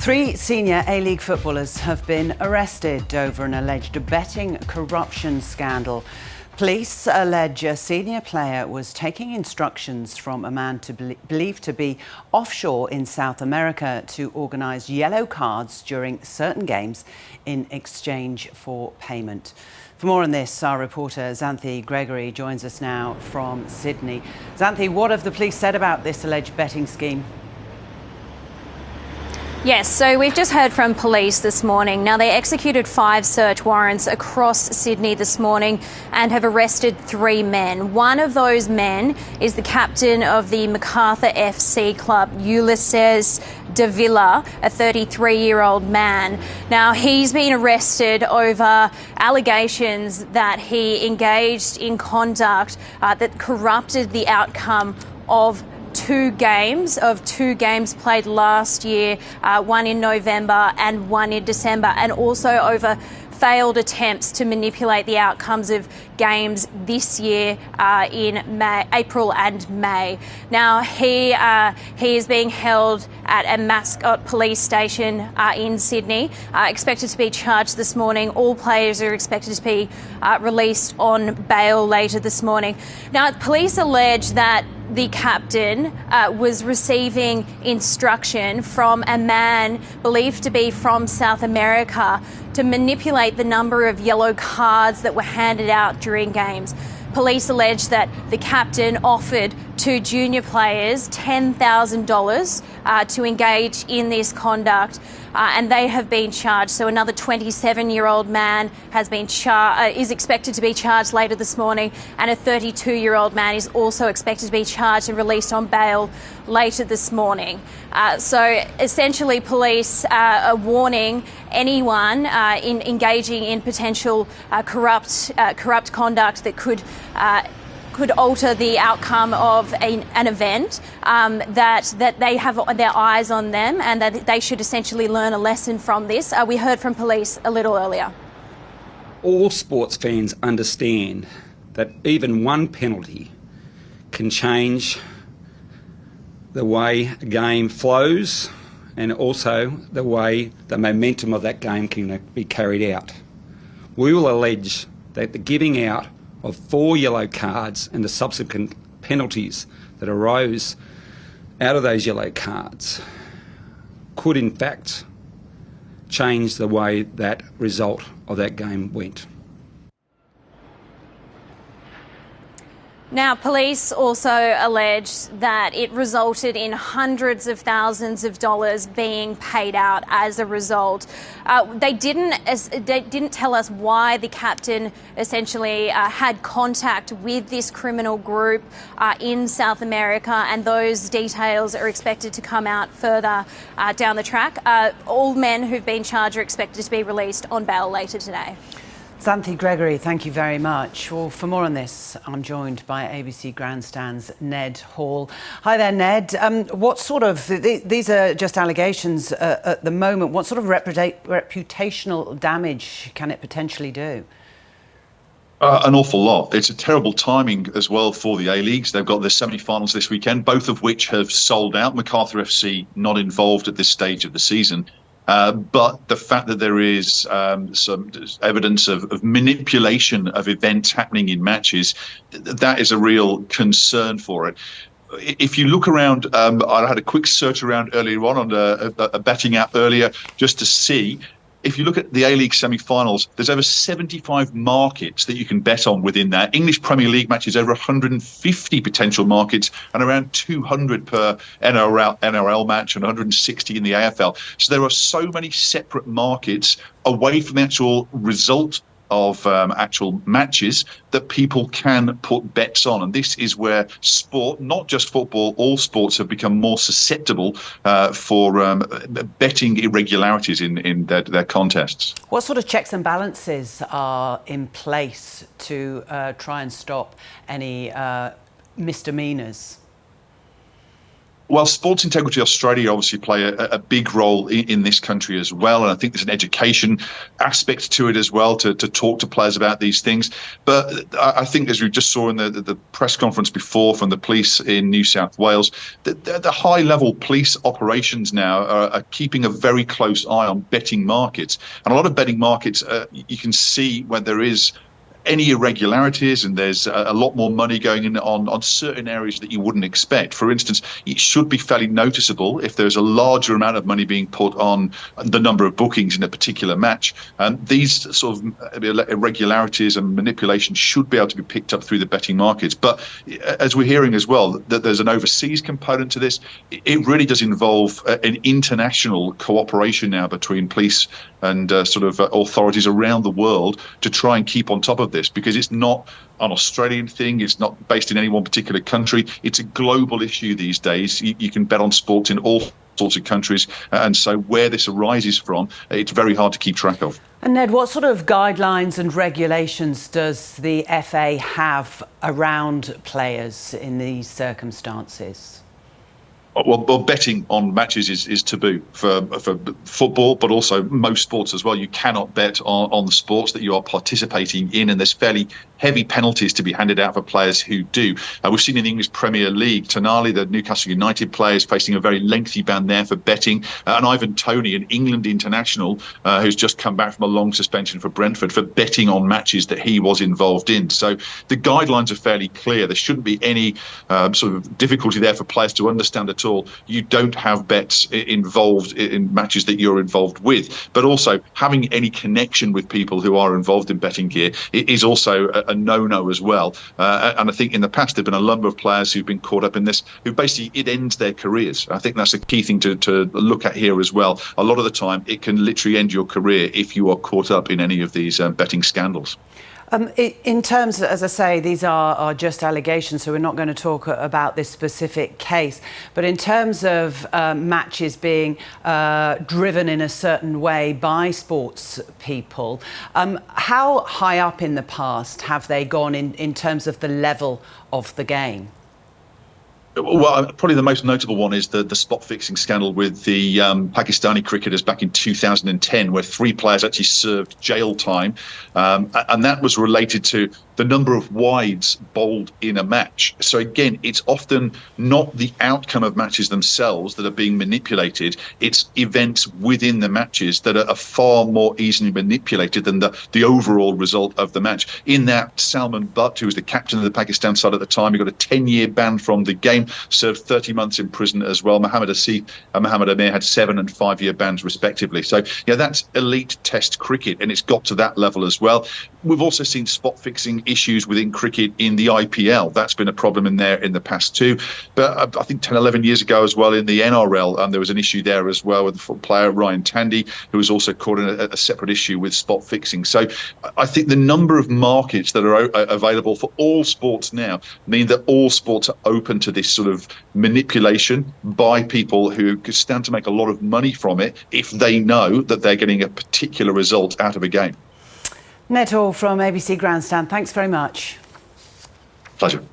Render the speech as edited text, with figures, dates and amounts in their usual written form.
Three senior A-League footballers have been arrested over an alleged betting corruption scandal. Police allege a senior player was taking instructions from a man believed to be offshore in South America to organise yellow cards during certain games in exchange for payment. For more on this, our reporter Xanthi Gregory joins us now from Sydney. Xanthi, what have the police said about this alleged betting scheme? Yes, so we've just heard from police this morning. Now, they executed 5 search warrants across Sydney this morning and have arrested 3 men. One of those men is the captain of the Macarthur FC club, Ulysses de Villa, a 33-year-old man. Now, he's been arrested over allegations that he engaged in conduct that corrupted the outcome of two games played last year, one in November and one in December, and also over failed attempts to manipulate the outcomes of games this year in April and May. Now, he is being held at a Mascot police station in Sydney, expected to be charged this morning. All players are expected to be released on bail later this morning. Now, police allege that the captain was receiving instruction from a man believed to be from South America to manipulate the number of yellow cards that were handed out during games. Police allege that the captain offered 2 junior players $10,000 to engage in this conduct, and they have been charged. So another 27-year-old man has been is expected to be charged later this morning, and a 32-year-old man is also expected to be charged and released on bail later this morning. So essentially, police are warning anyone in engaging in potential corrupt conduct that could alter the outcome of an event, that they have their eyes on them and that they should essentially learn a lesson from this. We heard from police a little earlier. All sports fans understand that even one penalty can change the way a game flows and also the way the momentum of that game can be carried out. We will allege that the giving out of 4 yellow cards and the subsequent penalties that arose out of those yellow cards could in fact change the way that result of that game went. Now, police also allege that it resulted in hundreds of thousands of dollars being paid out as a result. They didn't tell us why the captain essentially had contact with this criminal group in South America, and those details are expected to come out further down the track. All men who've been charged are expected to be released on bail later today. Xanthi Gregory, thank you very much. Well, for more on this, I'm joined by ABC Grandstand's Ned Hall. Hi there, Ned. What sort of, these are just allegations at the moment, what sort of reputational damage can it potentially do? An awful lot. It's a terrible timing as well for the A-Leagues. They've got their semi-finals this weekend, both of which have sold out. Macarthur FC not involved at this stage of the season. But the fact that there is some evidence of manipulation of events happening in matches, that is a real concern for it. If you look around, I had a quick search around earlier on a betting app earlier just to see. If you look at the A-League semi-finals, there's over 75 markets that you can bet on within that. English Premier League matches, over 150 potential markets, and around 200 per NRL match and 160 in the AFL. So there are so many separate markets away from the actual result of actual matches that people can put bets on, and this is where sport, not just football, all sports have become more susceptible for betting irregularities in their contests. What sort of checks and balances are in place to try and stop any misdemeanours? Well, Sports Integrity Australia obviously play a big role in this country as well. And I think there's an education aspect to it as well to talk to players about these things. But I think, as we just saw in the press conference before from the police in New South Wales, the high-level police operations now are keeping a very close eye on betting markets. And a lot of betting markets, you can see when there is any irregularities, and there's a lot more money going in on certain areas that you wouldn't expect. For instance, it should be fairly noticeable if there's a larger amount of money being put on the number of bookings in a particular match. And these sort of irregularities and manipulation should be able to be picked up through the betting markets. But as we're hearing as well, that there's an overseas component to this. It really does involve an international cooperation now between police and authorities around the world to try and keep on top of this, because it's not an Australian thing. It's not based in any one particular country. It's a global issue these days. You can bet on sports in all sorts of countries, and so where this arises from, it's very hard to keep track of. And Ned, what sort of guidelines and regulations does the FA have around players in these circumstances? Well, betting on matches is taboo for football, but also most sports as well. You cannot bet on the sports that you are participating in, and there's fairly heavy penalties to be handed out for players who do. We've seen in the English Premier League, Tonali, the Newcastle United player, is facing a very lengthy ban there for betting, and Ivan Toney, an England international, who's just come back from a long suspension for Brentford for betting on matches that he was involved in. So the guidelines are fairly clear. There shouldn't be any sort of difficulty there for players to understand at all. You don't have bets involved in matches that you're involved with, but also having any connection with people who are involved in betting gear is also a no-no as well. And I think in the past there've been a number of players who've been caught up in this, who basically it ends their careers. I think that's a key thing to look at here as well. A lot of the time it can literally end your career if you are caught up in any of these betting scandals. In terms, as I say, these are just allegations, so we're not going to talk about this specific case. But in terms of matches being driven in a certain way by sports people, how high up in the past have they gone in terms of the level of the game? Well, probably the most notable one is the spot fixing scandal with the Pakistani cricketers back in 2010, where 3 players actually served jail time. And that was related to the number of wides bowled in a match. So again, it's often not the outcome of matches themselves that are being manipulated. It's events within the matches that are far more easily manipulated than the overall result of the match. In that, Salman Butt, who was the captain of the Pakistan side at the time, he got a 10-year ban from the game, served 30 months in prison as well. Mohammed Asif and Mohammed Amir had 7- and 5-year bans respectively. So yeah, that's elite test cricket, and it's got to that level as well. We've also seen spot fixing issues within cricket in the IPL. That's been a problem in there in the past too. But I think 10, 11 years ago as well in the NRL, there was an issue there as well with the player Ryan Tandy, who was also caught in a separate issue with spot fixing. So I think the number of markets that are available for all sports now mean that all sports are open to this sort of manipulation by people who could stand to make a lot of money from it if they know that they're getting a particular result out of a game. Ned Hall from ABC Grandstand, thanks very much. Pleasure.